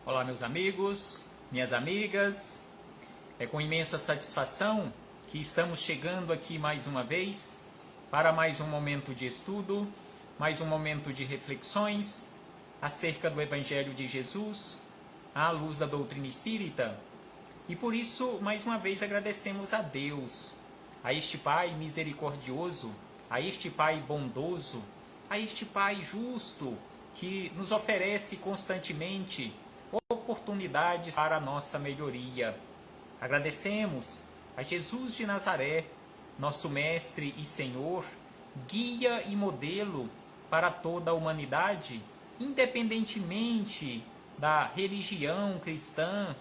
Olá, meus amigos, minhas amigas. É com imensa satisfação que estamos chegando aqui mais uma vez para mais um momento de estudo, mais um momento de reflexões acerca do Evangelho de Jesus, à luz da doutrina espírita. E por isso, mais uma vez, agradecemos a Deus, a este Pai misericordioso, a este Pai bondoso, a este Pai justo, que nos oferece constantemente oportunidades para a nossa melhoria. Agradecemos a Jesus de Nazaré, nosso Mestre e Senhor, guia e modelo para toda a humanidade, independentemente da religião cristã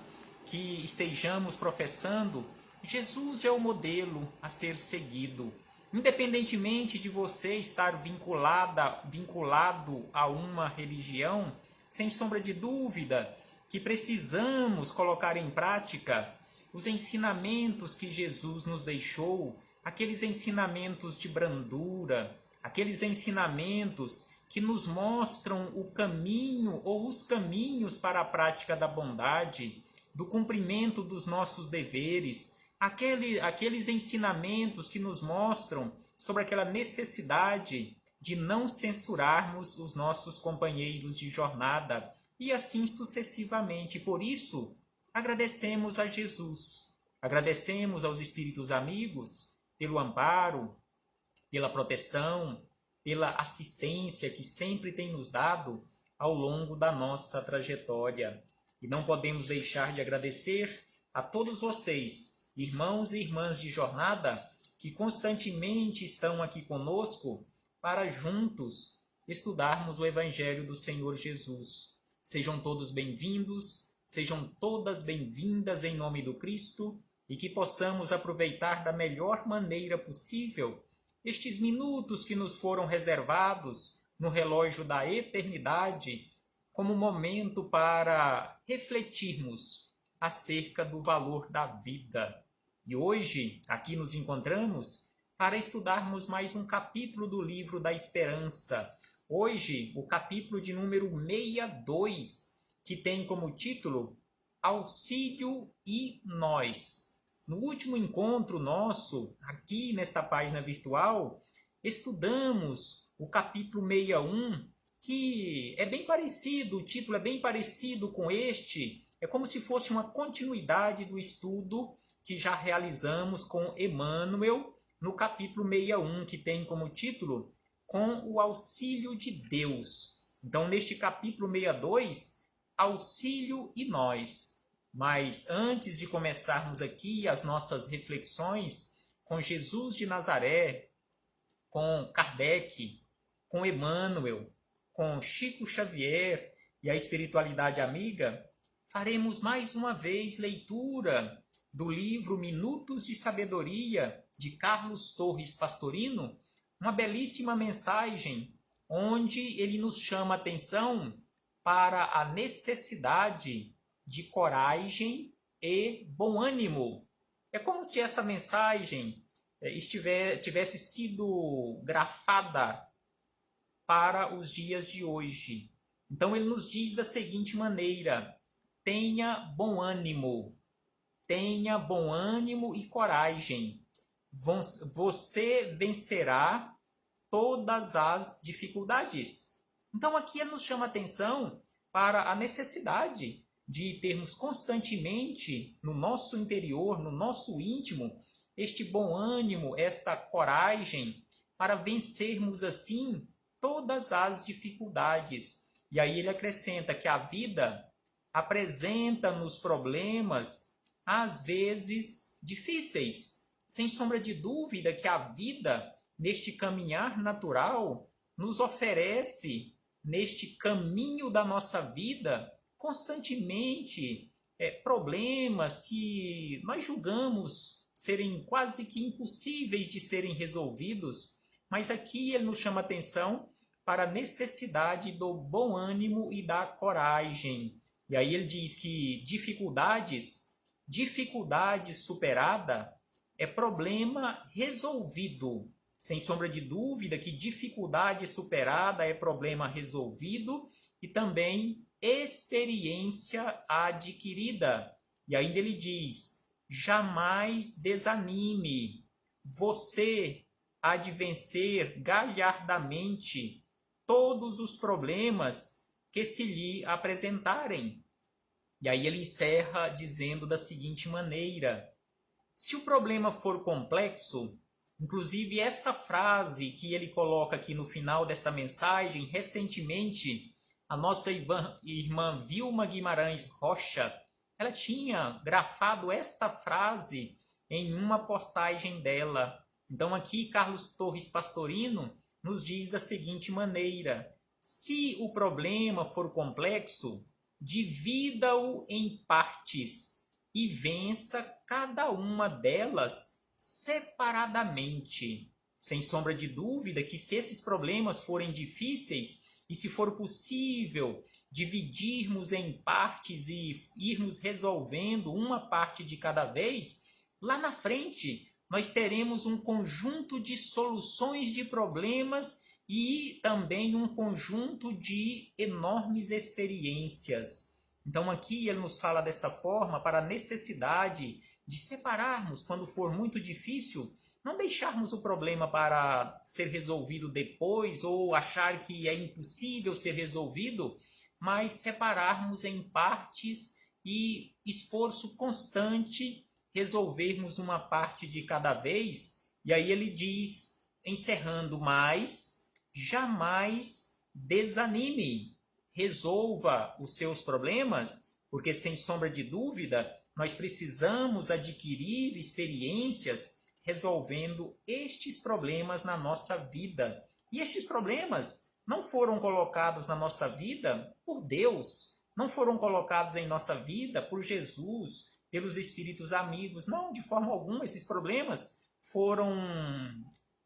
que estejamos professando. Jesus é o modelo a ser seguido. Independentemente de você estar vinculado a uma religião, sem sombra de dúvida que precisamos colocar em prática os ensinamentos que Jesus nos deixou, aqueles ensinamentos de brandura, aqueles ensinamentos que nos mostram o caminho ou os caminhos para a prática da bondade, do cumprimento dos nossos deveres, aqueles ensinamentos que nos mostram sobre aquela necessidade de não censurarmos os nossos companheiros de jornada, e assim sucessivamente. Por isso, agradecemos a Jesus, agradecemos aos espíritos amigos pelo amparo, pela proteção, pela assistência que sempre tem nos dado ao longo da nossa trajetória. E não podemos deixar de agradecer a todos vocês, irmãos e irmãs de jornada, que constantemente estão aqui conosco para juntos estudarmos o Evangelho do Senhor Jesus. Sejam todos bem-vindos, sejam todas bem-vindas em nome do Cristo, e que possamos aproveitar da melhor maneira possível estes minutos que nos foram reservados no relógio da eternidade, como momento para refletirmos acerca do valor da vida. E hoje, aqui nos encontramos para estudarmos mais um capítulo do livro da Esperança. Hoje, o capítulo de número 62, que tem como título Auxílio e Nós. No último encontro nosso, aqui nesta página virtual, estudamos o capítulo 61, que é bem parecido, o título é bem parecido com este, é como se fosse uma continuidade do estudo que já realizamos com Emmanuel no capítulo 61, que tem como título Com o Auxílio de Deus. Então, neste capítulo 62, Auxílio e Nós. Mas antes de começarmos aqui as nossas reflexões com Jesus de Nazaré, com Kardec, com Emmanuel, com Chico Xavier e a espiritualidade amiga, faremos mais uma vez leitura do livro Minutos de Sabedoria, de Carlos Torres Pastorino, uma belíssima mensagem onde ele nos chama a atenção para a necessidade de coragem e bom ânimo. É como se essa mensagem tivesse sido grafada para os dias de hoje. Então ele nos diz da seguinte maneira: tenha bom ânimo e coragem. Você vencerá todas as dificuldades. Então aqui ele nos chama a atenção para a necessidade de termos constantemente no nosso interior, no nosso íntimo, este bom ânimo, esta coragem, para vencermos assim todas as dificuldades. E aí ele acrescenta que a vida apresenta-nos problemas, às vezes difíceis. Sem sombra de dúvida que a vida, neste caminhar natural, nos oferece, neste caminho da nossa vida, constantemente problemas que nós julgamos serem quase que impossíveis de serem resolvidos, mas aqui ele nos chama a atenção para a necessidade do bom ânimo e da coragem. E aí ele diz que dificuldade superada é problema resolvido. Sem sombra de dúvida que dificuldade superada é problema resolvido e também experiência adquirida. E ainda ele diz: jamais desanime, você há de vencer galhardamente todos os problemas que se lhe apresentarem. E aí ele encerra dizendo da seguinte maneira: se o problema for complexo, inclusive esta frase que ele coloca aqui no final desta mensagem, recentemente, a nossa irmã Vilma Guimarães Rocha, ela tinha grafado esta frase em uma postagem dela. Então aqui Carlos Torres Pastorino nos diz da seguinte maneira: se o problema for complexo, divida-o em partes e vença cada uma delas separadamente. Sem sombra de dúvida que se esses problemas forem difíceis e se for possível dividirmos em partes e irmos resolvendo uma parte de cada vez, lá na frente nós teremos um conjunto de soluções de problemas e também um conjunto de enormes experiências. Então aqui ele nos fala desta forma para a necessidade de separarmos quando for muito difícil, não deixarmos o problema para ser resolvido depois ou achar que é impossível ser resolvido, mas separarmos em partes e esforço constante resolvermos uma parte de cada vez. E aí ele diz, encerrando mais: jamais desanime, resolva os seus problemas, porque sem sombra de dúvida nós precisamos adquirir experiências resolvendo estes problemas na nossa vida. E estes problemas não foram colocados na nossa vida por Deus, não foram colocados em nossa vida por Jesus, pelos espíritos amigos. Não, de forma alguma. Esses problemas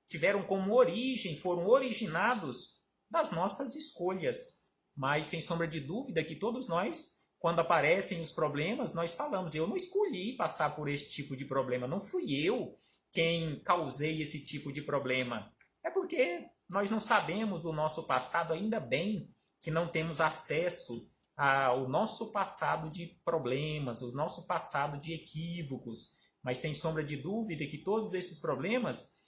tiveram como origem, foram originados das nossas escolhas. Mas sem sombra de dúvida que todos nós, quando aparecem os problemas, nós falamos: eu não escolhi passar por este tipo de problema, não fui eu quem causei esse tipo de problema. É porque nós não sabemos do nosso passado, ainda bem que não temos acesso ao nosso passado de problemas, o nosso passado de equívocos. Mas sem sombra de dúvida que todos esses problemas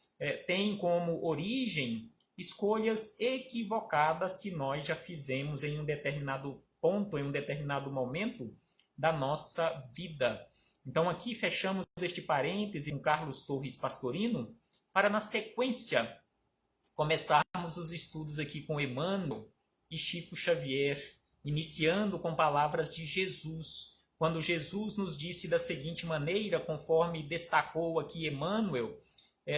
têm como origem escolhas equivocadas que nós já fizemos em um determinado ponto, em um determinado momento da nossa vida. Então aqui fechamos este parêntese com Carlos Torres Pastorino para, na sequência, começarmos os estudos aqui com Emmanuel e Chico Xavier, iniciando com palavras de Jesus, quando Jesus nos disse da seguinte maneira, conforme destacou aqui Emmanuel,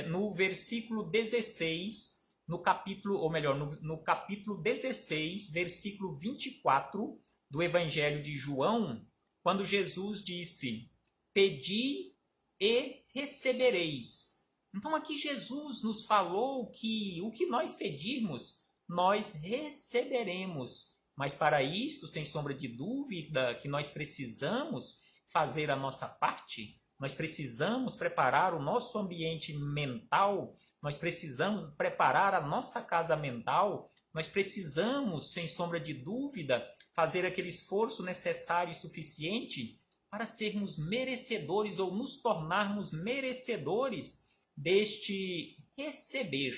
no versículo 16, no capítulo 16, versículo 24 do Evangelho de João, quando Jesus disse: pedi e recebereis. Então aqui Jesus nos falou que o que nós pedirmos, nós receberemos. Mas para isto, sem sombra de dúvida, que nós precisamos fazer a nossa parte, nós precisamos preparar o nosso ambiente mental, nós precisamos preparar a nossa casa mental, nós precisamos, sem sombra de dúvida, fazer aquele esforço necessário e suficiente para sermos merecedores ou nos tornarmos merecedores deste receber.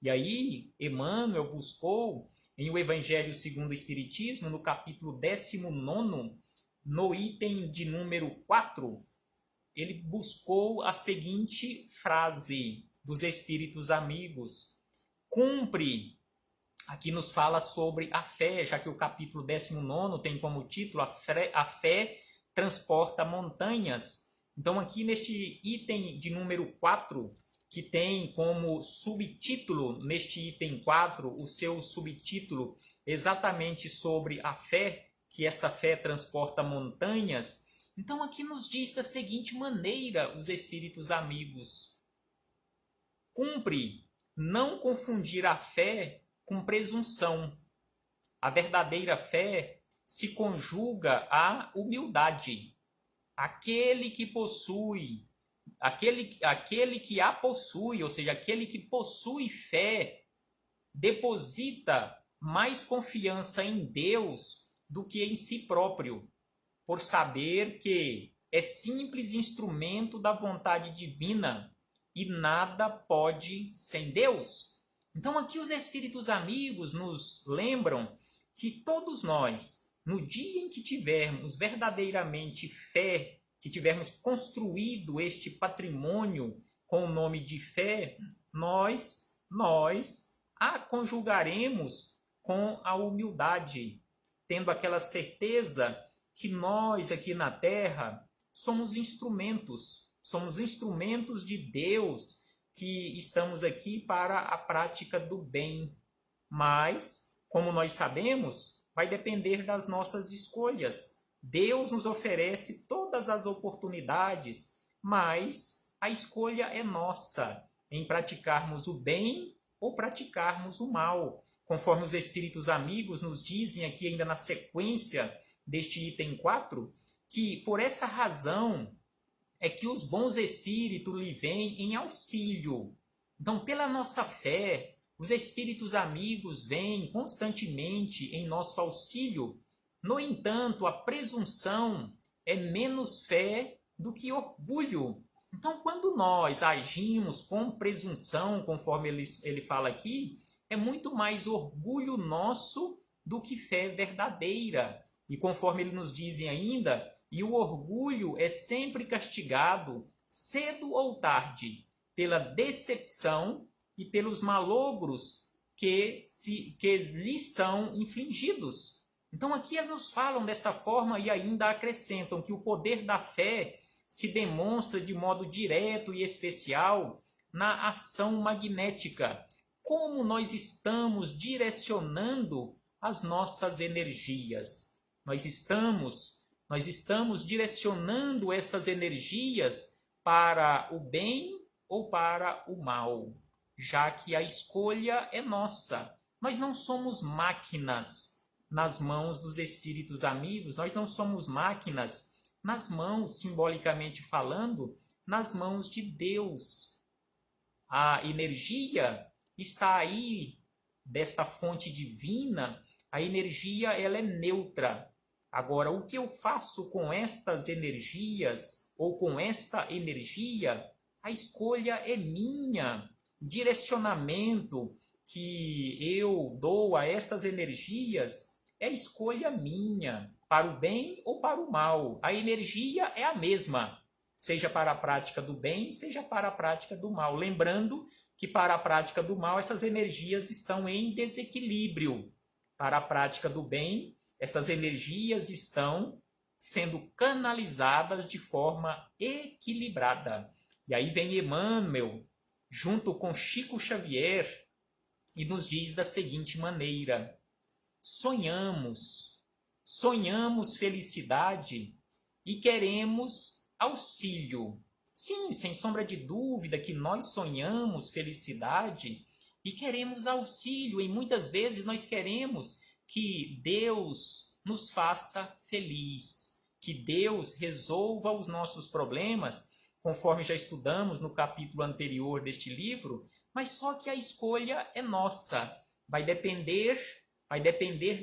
E aí, Emmanuel buscou em O Evangelho segundo o Espiritismo, no capítulo 19, no item de número 4, ele buscou a seguinte frase dos Espíritos Amigos: cumpre. Aqui nos fala sobre a fé, já que o capítulo 19 tem como título a fé transporta montanhas. Então aqui neste item de número 4, que tem como subtítulo, neste item 4, o seu subtítulo exatamente sobre a fé, que esta fé transporta montanhas. Então aqui nos diz da seguinte maneira os Espíritos Amigos: cumpre não confundir a fé com presunção. A verdadeira fé se conjuga à humildade. Aquele que possui, aquele que a possui, ou seja, aquele que possui fé, deposita mais confiança em Deus do que em si próprio, por saber que é simples instrumento da vontade divina e nada pode sem Deus. Então aqui os espíritos amigos nos lembram que todos nós, no dia em que tivermos verdadeiramente fé, que tivermos construído este patrimônio com o nome de fé, nós a conjugaremos com a humildade, tendo aquela certeza que nós aqui na Terra somos instrumentos de Deus, que estamos aqui para a prática do bem. Mas, como nós sabemos, vai depender das nossas escolhas. Deus nos oferece todas as oportunidades, mas a escolha é nossa em praticarmos o bem ou praticarmos o mal. Conforme os espíritos amigos nos dizem aqui ainda na sequência deste item 4, que por essa razão é que os bons espíritos lhe vêm em auxílio. Então, pela nossa fé, os espíritos amigos vêm constantemente em nosso auxílio. No entanto, a presunção é menos fé do que orgulho. Então, quando nós agimos com presunção, conforme ele fala aqui, é muito mais orgulho nosso do que fé verdadeira. E conforme ele nos diz ainda, e o orgulho é sempre castigado, cedo ou tarde, pela decepção e pelos malogros que lhe são infligidos. Então aqui eles nos falam desta forma e ainda acrescentam que o poder da fé se demonstra de modo direto e especial na ação magnética. Como nós estamos direcionando as nossas energias? Nós estamos direcionando estas energias para o bem ou para o mal, já que a escolha é nossa. Nós não somos máquinas nas mãos dos espíritos amigos, nós não somos máquinas nas mãos, simbolicamente falando, nas mãos de Deus. A energia está aí, desta fonte divina, a energia ela é neutra. Agora, o que eu faço com estas energias ou com esta energia, a escolha é minha. O direcionamento que eu dou a estas energias é escolha minha, para o bem ou para o mal. A energia é a mesma, seja para a prática do bem, seja para a prática do mal. Lembrando que para a prática do mal, essas energias estão em desequilíbrio. Para a prática do bem, essas energias estão sendo canalizadas de forma equilibrada. E aí vem Emmanuel, junto com Chico Xavier, e nos diz da seguinte maneira: sonhamos felicidade e queremos auxílio. Sim, sem sombra de dúvida que nós sonhamos felicidade e queremos auxílio, e muitas vezes nós queremos que Deus nos faça feliz, que Deus resolva os nossos problemas, conforme já estudamos no capítulo anterior deste livro, mas só que a escolha é nossa. Vai depender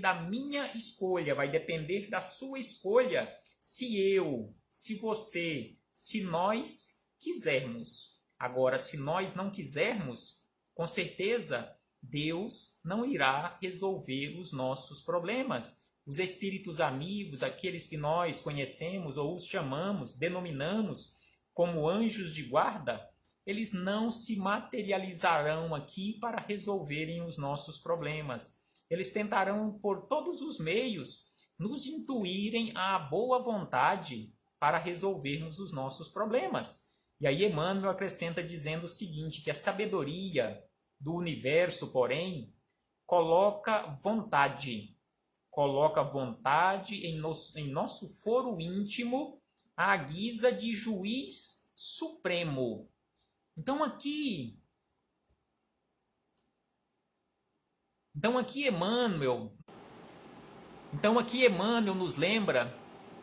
da minha escolha, vai depender da sua escolha, se eu, se você, se nós quisermos. Agora, se nós não quisermos, com certeza Deus não irá resolver os nossos problemas. Os espíritos amigos, aqueles que nós conhecemos ou os chamamos, denominamos como anjos de guarda, eles não se materializarão aqui para resolverem os nossos problemas. Eles tentarão, por todos os meios, nos intuírem à boa vontade para resolvermos os nossos problemas. E aí Emmanuel acrescenta dizendo o seguinte, que a sabedoria do universo, porém, coloca vontade em nosso foro íntimo à guisa de juiz supremo. Então aqui Emmanuel nos lembra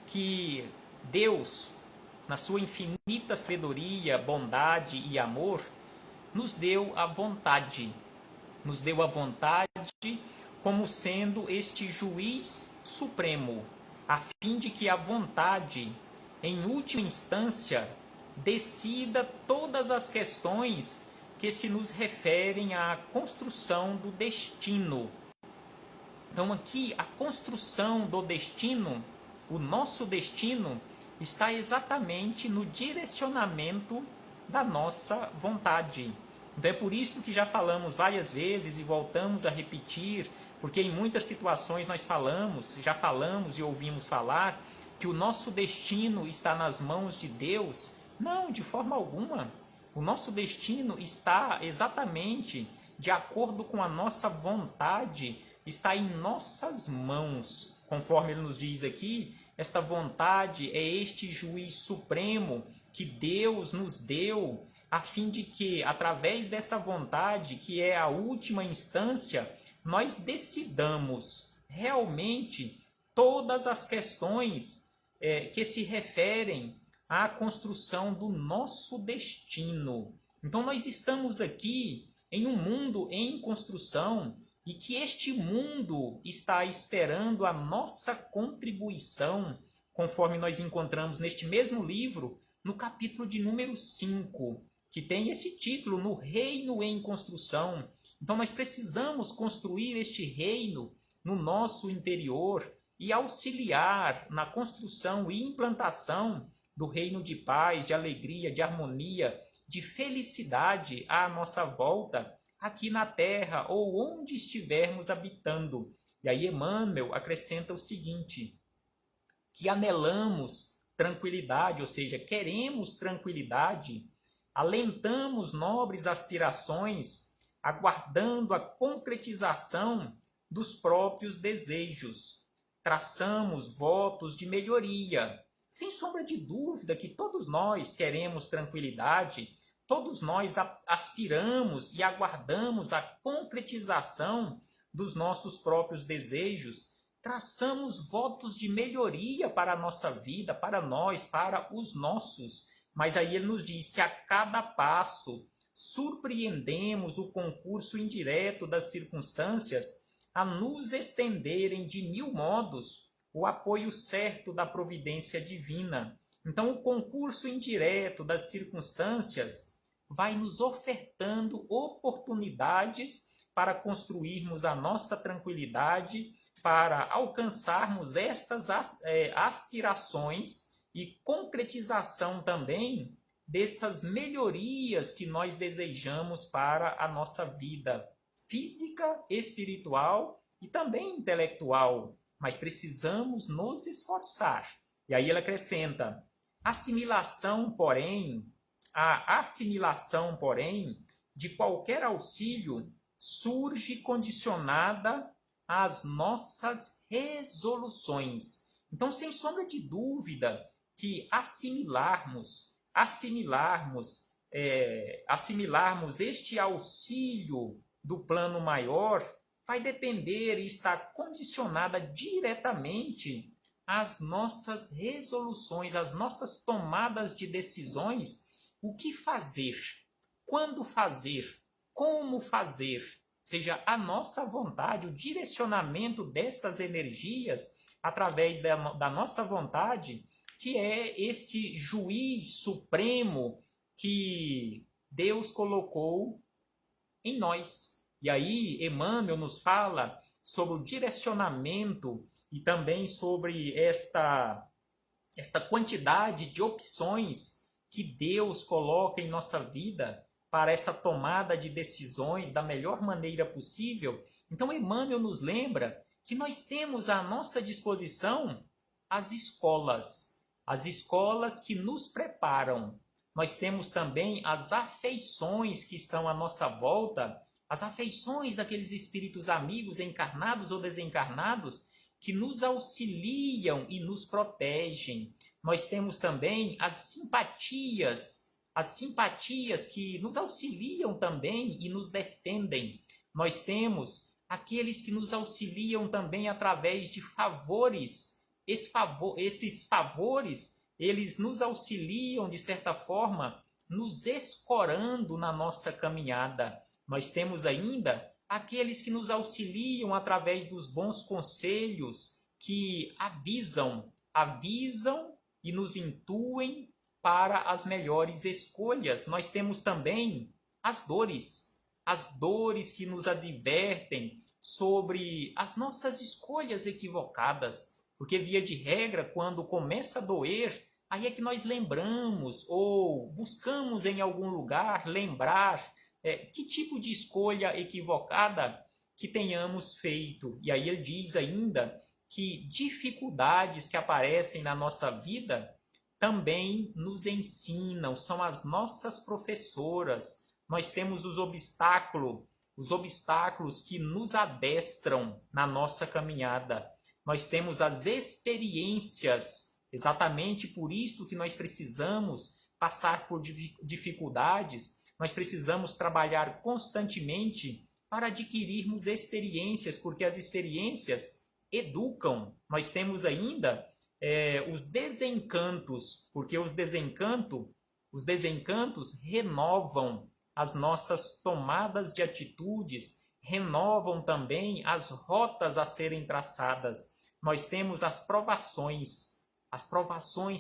que Deus, na sua infinita sabedoria, bondade e amor, nos deu a vontade como sendo este juiz supremo, a fim de que a vontade, em última instância, decida todas as questões que se nos referem à construção do destino. Então aqui a construção do destino, o nosso destino, está exatamente no direcionamento da nossa vontade. Então é por isso que já falamos várias vezes e voltamos a repetir, porque em muitas situações nós já falamos e ouvimos falar que o nosso destino está nas mãos de Deus. Não, de forma alguma. O nosso destino está exatamente de acordo com a nossa vontade, está em nossas mãos. Conforme ele nos diz aqui, esta vontade é este juiz supremo que Deus nos deu, a fim de que, através dessa vontade, que é a última instância, nós decidamos realmente todas as questões que se referem à construção do nosso destino. Então nós estamos aqui em um mundo em construção e que este mundo está esperando a nossa contribuição, conforme nós encontramos neste mesmo livro, no capítulo de número 5, que tem esse título, No Reino em Construção. Então nós precisamos construir este reino no nosso interior e auxiliar na construção e implantação do reino de paz, de alegria, de harmonia, de felicidade à nossa volta, aqui na terra ou onde estivermos habitando. E aí Emmanuel acrescenta o seguinte, que anelamos tranquilidade, ou seja, queremos tranquilidade, alentamos nobres aspirações, aguardando a concretização dos próprios desejos. Traçamos votos de melhoria. Sem sombra de dúvida que todos nós queremos tranquilidade, todos nós aspiramos e aguardamos a concretização dos nossos próprios desejos. Traçamos votos de melhoria para a nossa vida, para nós, para os nossos. Mas aí ele nos diz que a cada passo surpreendemos o concurso indireto das circunstâncias a nos estenderem de 1000 modos o apoio certo da providência divina. Então, o concurso indireto das circunstâncias vai nos ofertando oportunidades para construirmos a nossa tranquilidade, para alcançarmos estas aspirações e concretização também dessas melhorias que nós desejamos para a nossa vida física, espiritual e também intelectual. Mas precisamos nos esforçar. E aí ele acrescenta, a assimilação, porém, de qualquer auxílio surge condicionada às nossas resoluções. Então, sem sombra de dúvida, que assimilarmos este auxílio do plano maior vai depender e estar condicionada diretamente às nossas resoluções, às nossas tomadas de decisões, o que fazer, quando fazer, como fazer, ou seja, a nossa vontade, o direcionamento dessas energias através da nossa vontade, que é este juiz supremo que Deus colocou em nós. E aí Emmanuel nos fala sobre o direcionamento e também sobre esta quantidade de opções que Deus coloca em nossa vida para essa tomada de decisões da melhor maneira possível. Então Emmanuel nos lembra que nós temos à nossa disposição as escolas que nos preparam. Nós temos também as afeições que estão à nossa volta, as afeições daqueles espíritos amigos encarnados ou desencarnados que nos auxiliam e nos protegem. Nós temos também as simpatias que nos auxiliam também e nos defendem. Nós temos aqueles que nos auxiliam também através de favores. Esses favores, eles nos auxiliam, de certa forma, nos escorando na nossa caminhada. Nós temos ainda aqueles que nos auxiliam através dos bons conselhos que avisam e nos intuem para as melhores escolhas. Nós temos também as dores que nos advertem sobre as nossas escolhas equivocadas, porque via de regra, quando começa a doer, aí é que nós lembramos ou buscamos em algum lugar lembrar que tipo de escolha equivocada que tenhamos feito. E aí ele diz ainda que dificuldades que aparecem na nossa vida também nos ensinam, são as nossas professoras. Nós temos os obstáculos que nos adestram na nossa caminhada. Nós temos as experiências, exatamente por isso que nós precisamos passar por dificuldades, nós precisamos trabalhar constantemente para adquirirmos experiências, porque as experiências educam. Nós temos ainda os desencantos, porque os desencantos renovam as nossas tomadas de atitudes, renovam também as rotas a serem traçadas. Nós temos as provações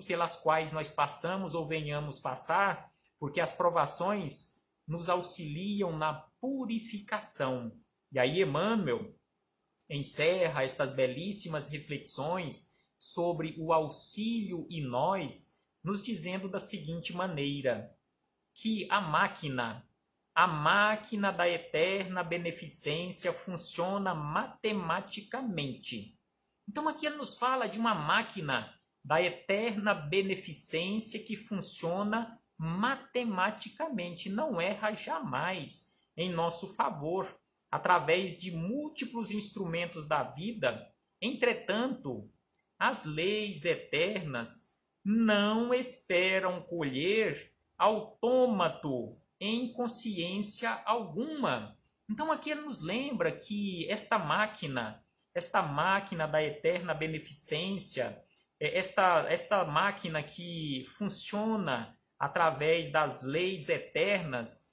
pelas quais nós passamos ou venhamos passar, porque as provações nos auxiliam na purificação. E aí Emmanuel encerra estas belíssimas reflexões sobre o auxílio em nós, nos dizendo da seguinte maneira, que a máquina da eterna beneficência funciona matematicamente. Então aqui ele nos fala de uma máquina da eterna beneficência que funciona matematicamente, não erra jamais em nosso favor, através de múltiplos instrumentos da vida. Entretanto, as leis eternas não esperam colher autômato em consciência alguma. Então aqui ele nos lembra que esta máquina da eterna beneficência, esta máquina que funciona através das leis eternas,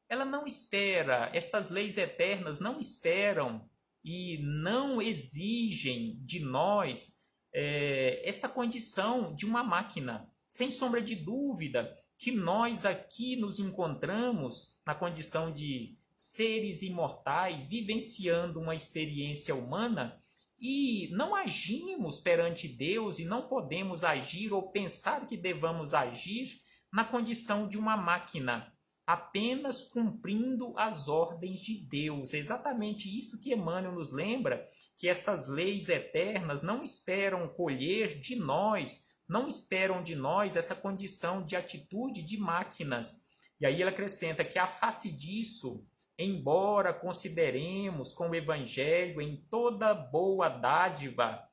ela não espera, estas leis eternas não esperam e não exigem de nós essa condição de uma máquina. Sem sombra de dúvida que nós aqui nos encontramos na condição de seres imortais, vivenciando uma experiência humana, e não agimos perante Deus e não podemos agir ou pensar que devamos agir na condição de uma máquina, apenas cumprindo as ordens de Deus. É exatamente isso que Emmanuel nos lembra, que estas leis eternas não esperam colher de nós, não esperam de nós essa condição de atitude de máquinas. E aí ele acrescenta que a face disso, embora consideremos com o Evangelho em toda boa dádiva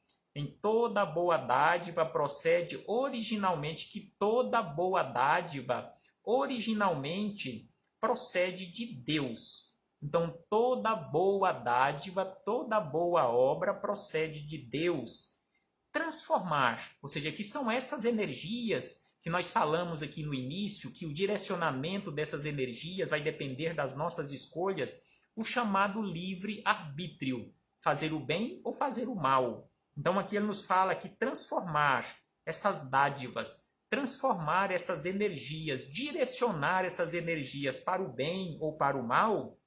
procede originalmente, que toda boa dádiva originalmente procede de Deus. Então, toda boa dádiva, toda boa obra procede de Deus. Transformar, ou seja, que são essas energias que nós falamos aqui no início, que o direcionamento dessas energias vai depender das nossas escolhas, o chamado livre-arbítrio, fazer o bem ou fazer o mal. Então aqui ele nos fala que transformar essas dádivas, transformar essas energias, direcionar essas energias para o bem ou para o mal,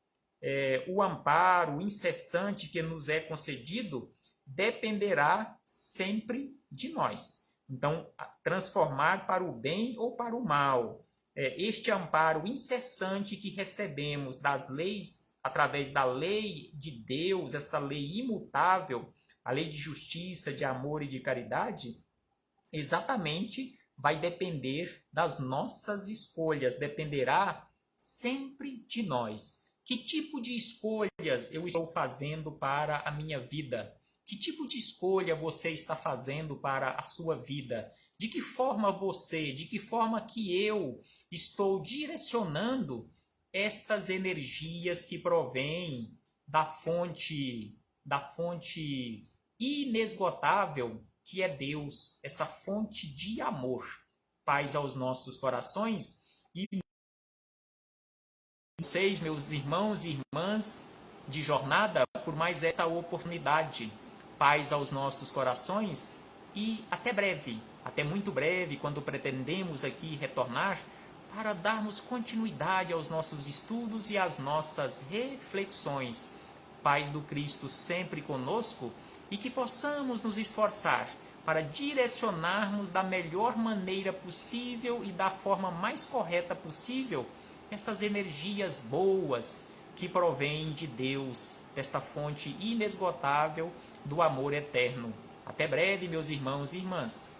o amparo incessante que nos é concedido, dependerá sempre de nós. Então, transformar para o bem ou para o mal. Este amparo incessante que recebemos das leis, através da lei de Deus, essa lei imutável, a lei de justiça, de amor e de caridade, exatamente vai depender das nossas escolhas, dependerá sempre de nós. Que tipo de escolhas eu estou fazendo para a minha vida? Que tipo de escolha você está fazendo para a sua vida? De que forma que eu estou direcionando estas energias que provêm da fonte inesgotável que é Deus, essa fonte de amor? Paz aos nossos corações e vocês, meus irmãos e irmãs de jornada, por mais esta oportunidade. paz aos nossos corações e até breve, até muito breve, quando pretendemos aqui retornar para darmos continuidade aos nossos estudos e às nossas reflexões. Paz do Cristo sempre conosco e que possamos nos esforçar para direcionarmos da melhor maneira possível e da forma mais correta possível estas energias boas que provêm de Deus, desta fonte inesgotável do amor eterno. Até breve, meus irmãos e irmãs.